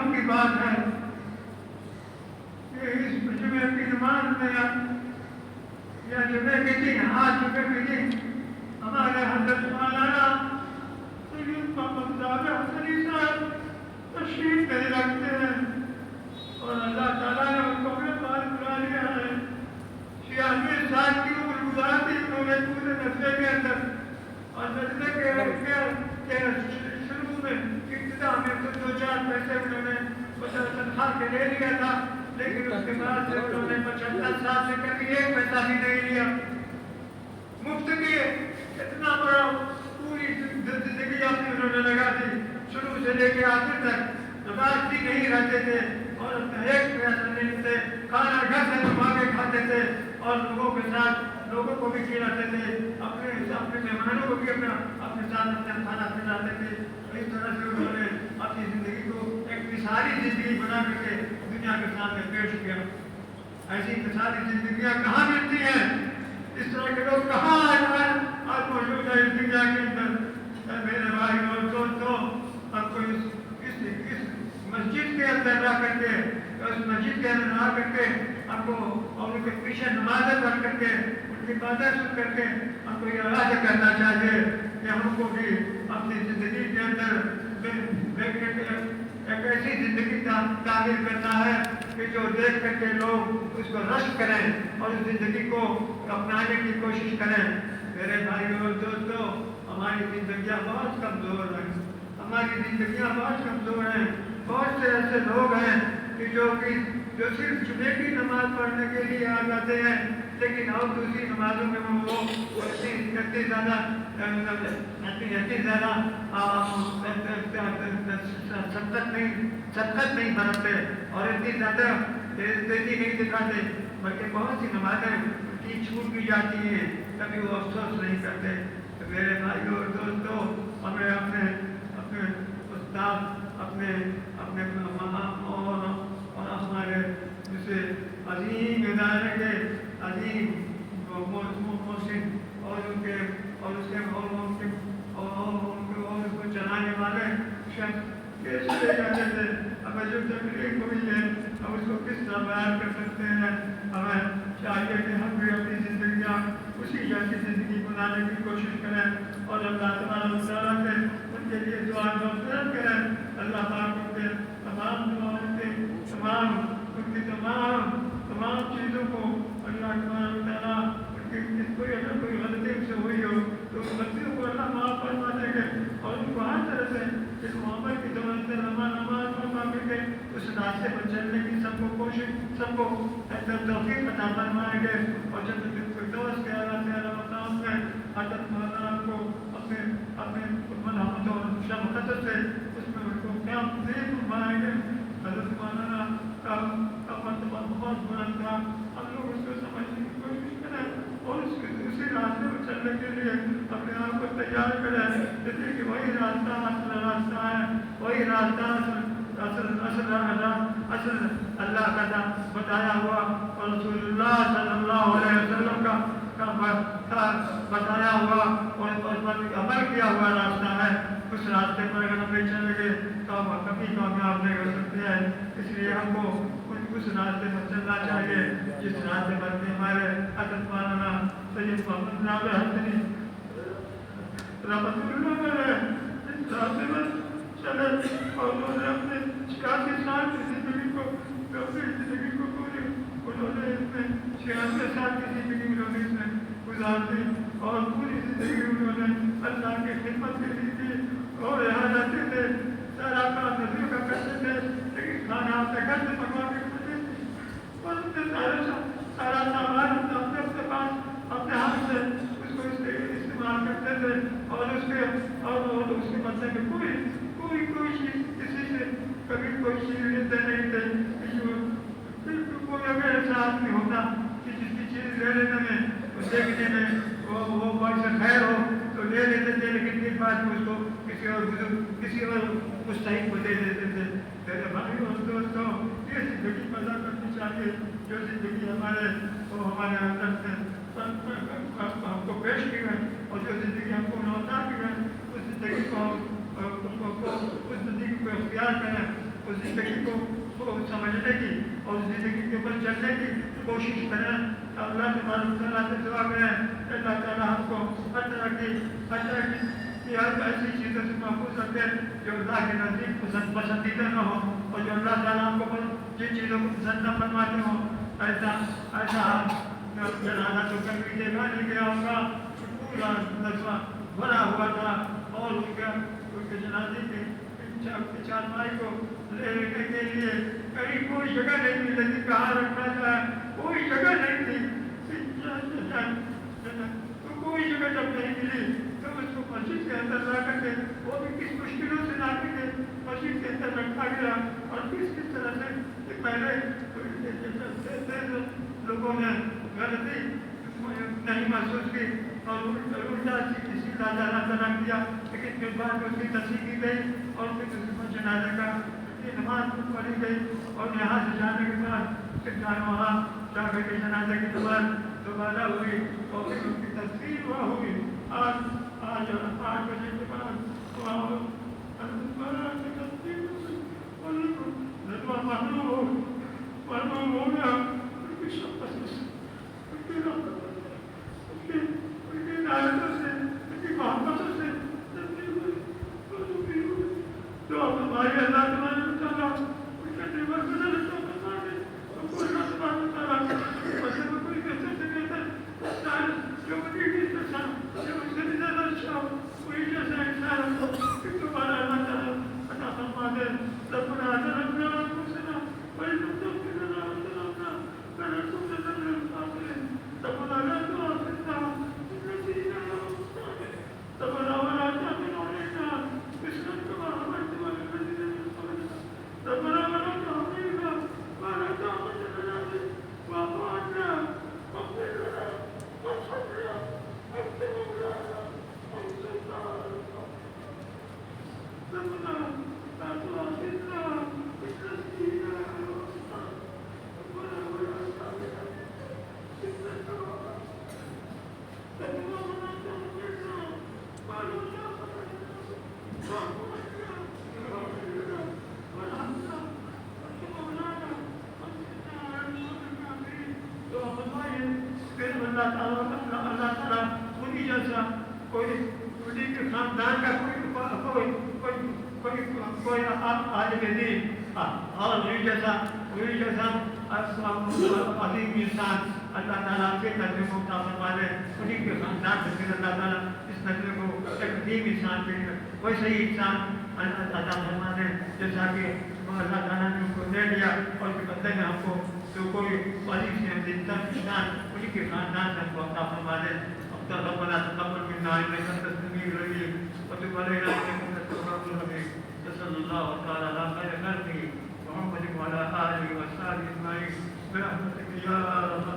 दिनों की बात है कि इस जुमे की नमाज में या जुमे के दिन, आज जुमे के दिन हमारे हज़रत मौलाना सैयद मोहम्मद साहब हसनी साहब तशरीफ नहीं रखते हैं और अल्लाह ताला ने उनको अपने पास बुला लिया है। 96 साल की उम्र गुजारती उन्होंने पूरे नस्ले के अंदर और नस्ले के शुरू में इब्तिदा में तो 2-4 पैसे उन्होंने तनख्वाह के ले लिया था, लेकिन उसके बाद से उन्होंने 75 साल से कभी एक पैसा भी नहीं लिया। मुफ्त के इतना बड़ा पूरी जिंदगी अपनी उन्होंने लगा दी, शुरू से लेके आखिर तक नमाज भी नहीं रहते थे और एक पैसा नहीं लेते, खाना घर से मंगा के खाते थे और लोगों के साथ लोगों को भी खिलाते थे, अपने मेहमानों को भी अपने साथ अपना खाना खिलाते थे। इस तरह से उन्होंने अपनी जिंदगी को एक मिसाली जिंदगी बना करके दुनिया के सामने पेश किया। ऐसी मिसाली जिंदगियां कहाँ मिलती हैं? इस तरह के लोग कहाँ आज मौजूद है इस दुनिया के अंदर? मेरे भाई और दोस्तों, आपको इस मस्जिद के अंदर रह करके, उस मस्जिद के अंदर रह करके आपको और उनके पीछे नमाज़ें पढ़ करके, उनकी बातें सुन करके आपको ये आगाह करना चाहिए कि हमको भी अपनी जिंदगी के अंदर एक ऐसी जिंदगी तामीर करना है कि जो देख करके लोग उसको रश्क करें और उस जिंदगी को अपनाने की कोशिश करें। मेरे भाइयों और दोस्तों, हमारी जिंदगियां बहुत कमज़ोर हैं, हमारी जिंदगियां बहुत कमज़ोर हैं। बहुत से ऐसे लोग हैं कि जो सिर्फ जुमे की नमाज पढ़ने के लिए आ जाते हैं, लेकिन और दूसरी नमाजों में वो इतनी ज़्यादा सख्त नहीं बरतते और इतनी ज़्यादा तेजी नहीं दिखाते, बल्कि बहुत सी नमाजें उनकी छूट भी जाती हैं, कभी वो अफसोस नहीं करते। तो मेरे भाइयों और दोस्तों, हमें अपने उस्ताद, अपने और हमारे जैसे अजीम इदारे के अजीम मोहसिन और उसको चलाने वाले शख्स चले जाते थे। हमें जो तकलीफ हुई है हम उसको किस तरह बयान कर सकते हैं? हमें चाहिए कि हम भी अपनी जिंदगियाँ उसी जैसी जिंदगी बनाने की कोशिश करें और अल्लाह तबारक व तआला से उनके लिए दुआ मग़फ़िरत करें। अल्लाह पाक उनके तमाम दुआओं के तमाम चीज़ों को अल्लाह तबारक व तआला उनकी अगर कोई गलती से हुई हो तो उस गलतियों को अल्लाह माफ़ फरमा देंगे और उनको हर तरह से इस मोहब्बत की दौलत से नमाज फरमा करके उस रास्ते पर चलने की सबको तौफ़ीक़ अता फरमाएंगे और जन्नत फिरदौस के आला मकाम में हज़रत मौलाना को अपने मरहमत और शफ़क़त से उसमें उनको क्या नसीब फरमाएंगे। हज़रत मौलाना का मर्तबा बहुत बुलंद था, हम लोग उसको समझने की कोशिश करें और उसी रास्ते पर चलने के लिए अपने आप को तैयार करें, जैसे कि वही रास्ता असल रास्ता है, वही रास्ता असल अल्लाह का बताया हुआ और रसूलुल्लाह सल्लल्लाहु अलैहि वसल्लम का बताया हुआ और उस पर अमल किया हुआ रास्ता है। उस रास्ते पर अगर हम नहीं चलेंगे तो हम कभी कामयाब नहीं हो सकते हैं। इसलिए हमको उस रास्ते पर चलना चाहिए जिस रास्ते पर हमारे हज़रत मौलाना सैयद मोहम्मद साहब हसनी रहमतुल्लाह अलैह इस रास्ते पर चले और उन्होंने अपने 86 साल की जिंदगी को पूरी उन्होंने इसमें 96 साल की जिंदगी उन्होंने इसमें गुजार दी और पूरी जिंदगी उन्होंने अल्लाह की खिदमत के लिए की और यहाँ रहते थे, सारा काम नदियों का करते थे, लेकिन खाना अपने घर से मंगवा के खाते थे और उसने सारा सामान अपने पास अपने हाथ से उसको इस्तेमाल करते थे और उसके बदले में कोई चीज़ किसी से कभी कोई चीज़ लेते नहीं थे। बिल्कुल कोई अगर ऐसा आदमी होता कि जिसकी चीज़ ले लेने में देखने में वो बहुत से खैर हो तो ले लेते थे, लेकिन फिर बाद में उसको किसी और मुस्तहिक को दे देते थे। मेरे भाई और दोस्तों, ये जिंदगी पैदा करनी चाहिए जो जिंदगी हमारे अंदर से हमको पेश की है और जो जिंदगी हमको नौता की है उस जिंदगी को इख्तियार करें اس زندگی کو سمجھنے کی اور اس زندگی کے اوپر چلنے کی کوشش کریں. اللہ تبارک و تعالیٰ سے دعا کریں اللہ تعالیٰ ہم کو ہر طرح کی ہر ایسی چیزوں سے محفوظ رکھے جو اللہ کے نزدیک پسندیدہ نہ ہو اور جو اللہ تعالیٰ ہم کو جن چیزوں کو پسند نہ فرماتے ہوں ایسا جنازہ تو کبھی دیکھا نہیں گیا ہوگا. پورا نسبہ بھرا ہوا تھا اور ان کے جنازے کے چارپائی کو لینے کے لیے کہیں کوئی جگہ نہیں ملی تھی. کہاں رکھا جائے کوئی جگہ نہیں تھی. تو کوئی جگہ جب نہیں ملی تو اس کو مسجد کے اندر لا کر کے وہ بھی کس مشکلوں سے لا کر کے مسجد کے اندر رکھا گیا اور کس طرح سے پہلے لوگوں نے غلطی نہیں محسوس کی اور الٹا کسی تعالیٰ کیا. لیکن پھر بعد میں اس کی تصحیح کی گئی اور پھر جنازے کا نماز پڑھی گئی اور یہاں سے جانے کے بعد پھر وہاں جا کر کے جنازے کی دوبارہ ہوئی اور پھر ان کی تصویر وہاں ہوئی. آج 8 بجے کے بعد وہاں معلوم ہو گیا آیتوں سے محبتوں سے تو ہماری اللہ تبارک و تعالیٰ ان کے دیور بدل کوئی بہتر سے بہتر جو اس سے بھی زیادہ اچھا ہو کوئی جیسا انسان ہو کہ تمہارا اللہ تعالیٰ عطا فرما دے. ربنا ظلمنا انفسنا وان لم تغفر لنا وترحمنا لنكونن من الخاسرين. ربنا لا تؤاخذنا إن نسينا أو أخطأنا ربنا ولا تحمل علينا إصرا كما حملته على الذين من قبلنا ربنا ولا تحملنا ما لا طاقة لنا به واعف عنا واغفر لنا وارحمنا أنت مولانا وانصرنا على القوم. ربنا لا تؤاخذنا إن نسينا أو أخطأنا ربنا ولا تحمل اللہ تعالیٰ انہیں جیسا کوئی انہیں کے خاندان کا کوئی عالم دین اور انہیں جیسا عظیم انسان اللہ تعالیٰ کے نظر کو عطا فرما دے. انہیں کے خاندان سے پھر اللہ تعالیٰ اس نظر کو ایک عظیم انسان کے ویسے ہی انسان عطا فرما دے جیسا کہ اللہ تعالیٰ نے ان کو دے دیا اور اس کے بدلے میں ہم کو جو کوئی عظیم سے انسان انہیں کے خاندان سے ہم کو عطا فرما دے. ربنا تقبل منا انك انت السميع العليم وتب علينا انك انت التواب الرحيم. صلى الله تعالى على خير خلقه محمد وعلى اله وصحبه اجمعين برحمتك يا رب